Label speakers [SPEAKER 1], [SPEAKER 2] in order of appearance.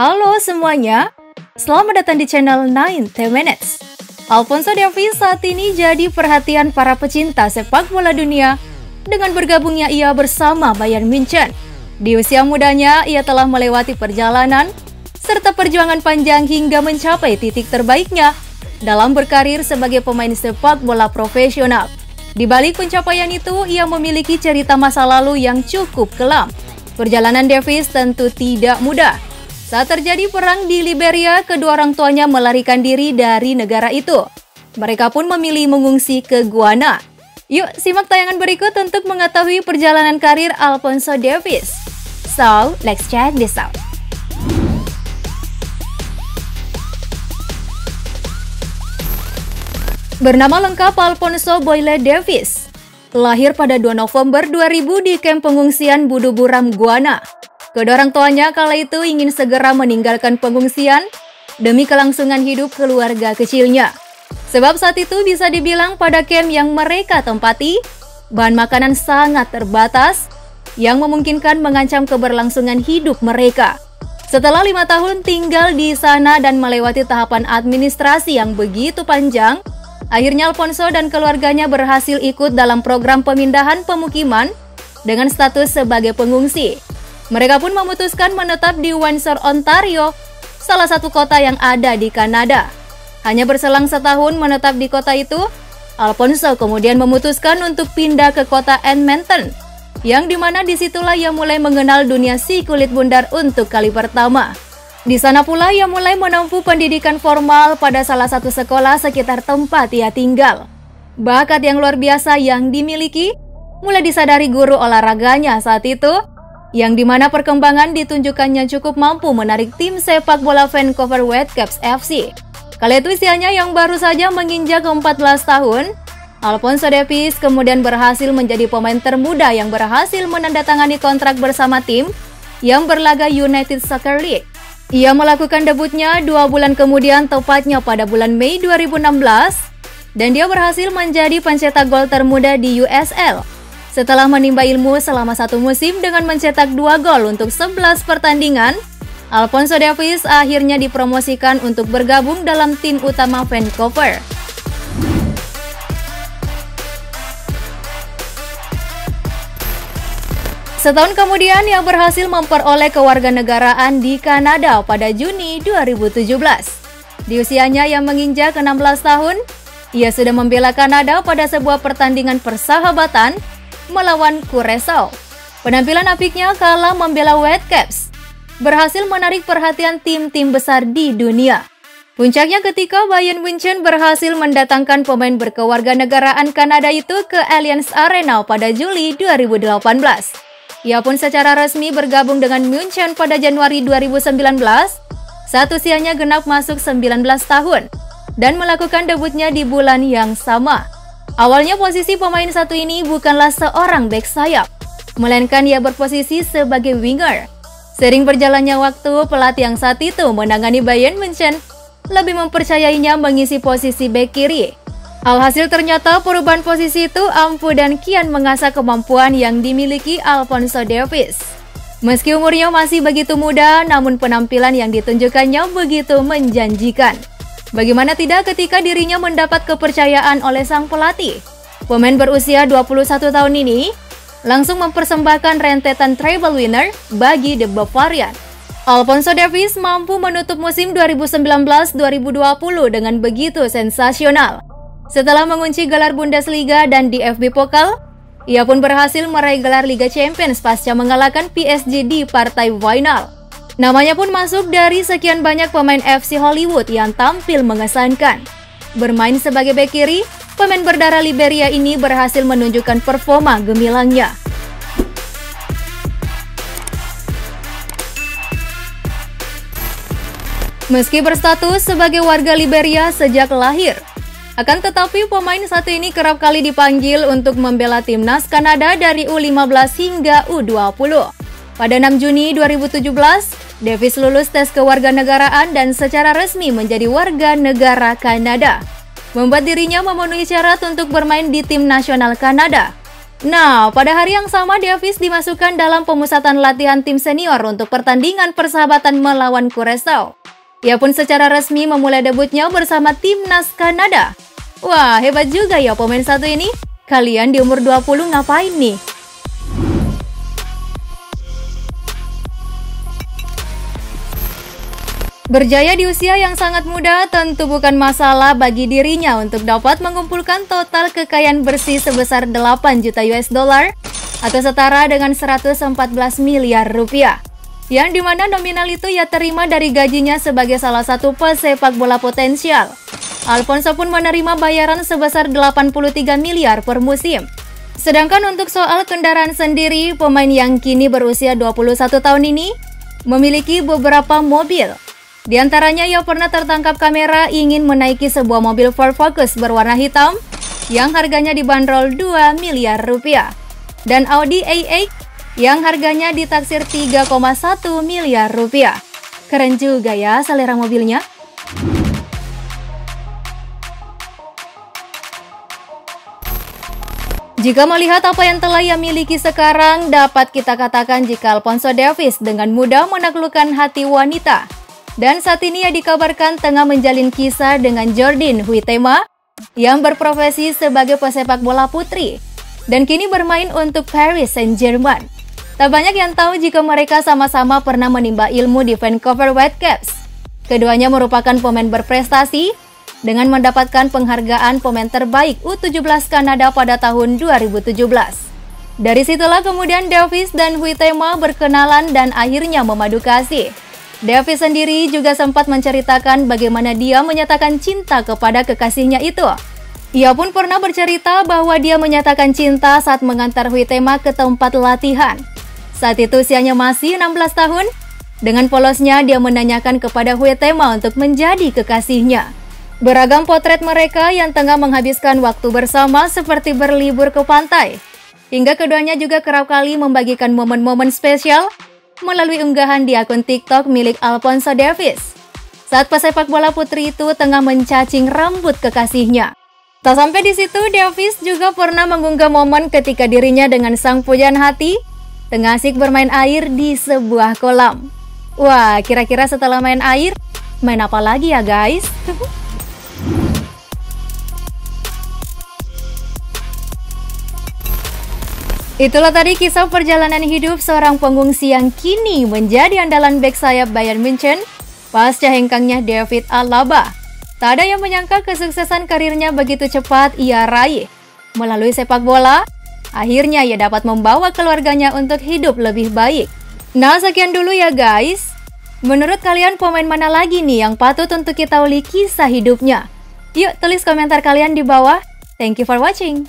[SPEAKER 1] Halo semuanya, selamat datang di channel 90 Minutes. Alphonso Davies saat ini jadi perhatian para pecinta sepak bola dunia dengan bergabungnya ia bersama Bayern Munchen. Di usia mudanya, ia telah melewati perjalanan serta perjuangan panjang hingga mencapai titik terbaiknya dalam berkarir sebagai pemain sepak bola profesional. Di balik pencapaian itu, ia memiliki cerita masa lalu yang cukup kelam. Perjalanan Davies tentu tidak mudah. Saat terjadi perang di Liberia, kedua orang tuanya melarikan diri dari negara itu. Mereka pun memilih mengungsi ke Guyana. Yuk, simak tayangan berikut untuk mengetahui perjalanan karir Alphonso Davies. So, let's check this out. Bernama lengkap Alphonso Boyle Davies. Lahir pada 2 November 2000 di kamp pengungsian Buduburam, Guyana. Kedua orang tuanya kala itu ingin segera meninggalkan pengungsian demi kelangsungan hidup keluarga kecilnya. Sebab saat itu bisa dibilang pada kamp yang mereka tempati, bahan makanan sangat terbatas yang memungkinkan mengancam keberlangsungan hidup mereka. Setelah 5 tahun tinggal di sana dan melewati tahapan administrasi yang begitu panjang, akhirnya Alphonso dan keluarganya berhasil ikut dalam program pemindahan pemukiman dengan status sebagai pengungsi. Mereka pun memutuskan menetap di Windsor, Ontario, salah satu kota yang ada di Kanada. Hanya berselang setahun menetap di kota itu, Alphonso kemudian memutuskan untuk pindah ke kota Edmonton, yang dimana disitulah ia mulai mengenal dunia si kulit bundar untuk kali pertama. Di sana pula ia mulai menempuh pendidikan formal pada salah satu sekolah sekitar tempat ia tinggal. Bakat yang luar biasa yang dimiliki mulai disadari guru olahraganya saat itu, yang dimana perkembangan ditunjukkannya cukup mampu menarik tim sepak bola Vancouver Whitecaps FC. Kala itu usianya yang baru saja menginjak 14 tahun, Alphonso Davies kemudian berhasil menjadi pemain termuda yang berhasil menandatangani kontrak bersama tim yang berlaga United Soccer League. Ia melakukan debutnya 2 bulan kemudian, tepatnya pada bulan Mei 2016, dan dia berhasil menjadi pencetak gol termuda di USL. Setelah menimba ilmu selama 1 musim dengan mencetak 2 gol untuk 11 pertandingan, Alphonso Davies akhirnya dipromosikan untuk bergabung dalam tim utama Vancouver. Setahun kemudian, ia berhasil memperoleh kewarganegaraan di Kanada pada Juni 2017. Di usianya yang menginjak 16 tahun, ia sudah membela Kanada pada sebuah pertandingan persahabatan melawan Curaçao. Penampilan apiknya kala membela Whitecaps berhasil menarik perhatian tim-tim besar di dunia. Puncaknya ketika Bayern Munchen berhasil mendatangkan pemain berkewarganegaraan Kanada itu ke Allianz Arena pada Juli 2018. Ia pun secara resmi bergabung dengan Munchen pada Januari 2019 saat usianya genap masuk 19 tahun dan melakukan debutnya di bulan yang sama. Awalnya posisi pemain satu ini bukanlah seorang bek sayap, melainkan ia berposisi sebagai winger. Sering berjalannya waktu, pelatih yang saat itu menangani Bayern Munchen lebih mempercayainya mengisi posisi bek kiri. Alhasil ternyata perubahan posisi itu ampuh dan kian mengasah kemampuan yang dimiliki Alphonso Davies. Meski umurnya masih begitu muda, namun penampilan yang ditunjukkannya begitu menjanjikan. Bagaimana tidak ketika dirinya mendapat kepercayaan oleh sang pelatih. Pemain berusia 21 tahun ini langsung mempersembahkan rentetan treble winner bagi The Bavarian. Alphonso Davies mampu menutup musim 2019-2020 dengan begitu sensasional. Setelah mengunci gelar Bundesliga dan DFB Pokal, ia pun berhasil meraih gelar Liga Champions pasca mengalahkan PSG di partai final. Namanya pun masuk dari sekian banyak pemain FC Hollywood yang tampil mengesankan. Bermain sebagai bek kiri, pemain berdarah Liberia ini berhasil menunjukkan performa gemilangnya. Meski berstatus sebagai warga Liberia sejak lahir, akan tetapi pemain satu ini kerap kali dipanggil untuk membela timnas Kanada dari U15 hingga U20. Pada 6 Juni 2017, Davies lulus tes kewarganegaraan dan secara resmi menjadi warga negara Kanada, membuat dirinya memenuhi syarat untuk bermain di tim nasional Kanada. Nah, pada hari yang sama Davis dimasukkan dalam pemusatan latihan tim senior untuk pertandingan persahabatan melawan Curaçao. Ia pun secara resmi memulai debutnya bersama timnas Kanada. Wah, hebat juga ya pemain satu ini. Kalian di umur 20 ngapain nih? Berjaya di usia yang sangat muda tentu bukan masalah bagi dirinya untuk dapat mengumpulkan total kekayaan bersih sebesar 8 juta US dollar atau setara dengan 114 miliar rupiah. Yang dimana nominal itu ia terima dari gajinya sebagai salah satu pesepak bola potensial. Alfonso pun menerima bayaran sebesar 83 miliar per musim. Sedangkan untuk soal kendaraan sendiri, pemain yang kini berusia 21 tahun ini memiliki beberapa mobil. Di antaranya ia pernah tertangkap kamera ingin menaiki sebuah mobil Ford Focus berwarna hitam yang harganya dibanderol 2 miliar rupiah dan Audi A8 yang harganya ditaksir 3,1 miliar rupiah. Keren juga ya selera mobilnya. Jika melihat apa yang telah ia miliki sekarang, dapat kita katakan jika Alfonso Davies dengan mudah menaklukkan hati wanita. Dan saat ini ia dikabarkan tengah menjalin kisah dengan Jordyn Huitema yang berprofesi sebagai pesepak bola putri dan kini bermain untuk Paris Saint-Germain. Tak banyak yang tahu jika mereka sama-sama pernah menimba ilmu di Vancouver Whitecaps. Keduanya merupakan pemain berprestasi dengan mendapatkan penghargaan pemain terbaik U17 Kanada pada tahun 2017. Dari situlah kemudian Davies dan Huitema berkenalan dan akhirnya memadu kasih. Davies sendiri juga sempat menceritakan bagaimana dia menyatakan cinta kepada kekasihnya itu. Ia pun pernah bercerita bahwa dia menyatakan cinta saat mengantar Huitema ke tempat latihan. Saat itu usianya masih 16 tahun. Dengan polosnya dia menanyakan kepada Huitema untuk menjadi kekasihnya. Beragam potret mereka yang tengah menghabiskan waktu bersama seperti berlibur ke pantai. Hingga keduanya juga kerap kali membagikan momen-momen spesial melalui unggahan di akun TikTok milik Alfonso Davies. Saat pesepak bola putri itu tengah mencacing rambut kekasihnya. Tak sampai di situ, Davies juga pernah mengunggah momen ketika dirinya dengan sang pujaan hati tengah asik bermain air di sebuah kolam. Wah, kira-kira setelah main air, main apa lagi ya guys? Itulah tadi kisah perjalanan hidup seorang pengungsi yang kini menjadi andalan bek sayap Bayern Munchen pasca hengkangnya David Alaba. Tak ada yang menyangka kesuksesan karirnya begitu cepat ia raih. Melalui sepak bola, akhirnya ia dapat membawa keluarganya untuk hidup lebih baik. Nah, sekian dulu ya guys. Menurut kalian pemain mana lagi nih yang patut untuk kita uli kisah hidupnya? Yuk tulis komentar kalian di bawah. Thank you for watching.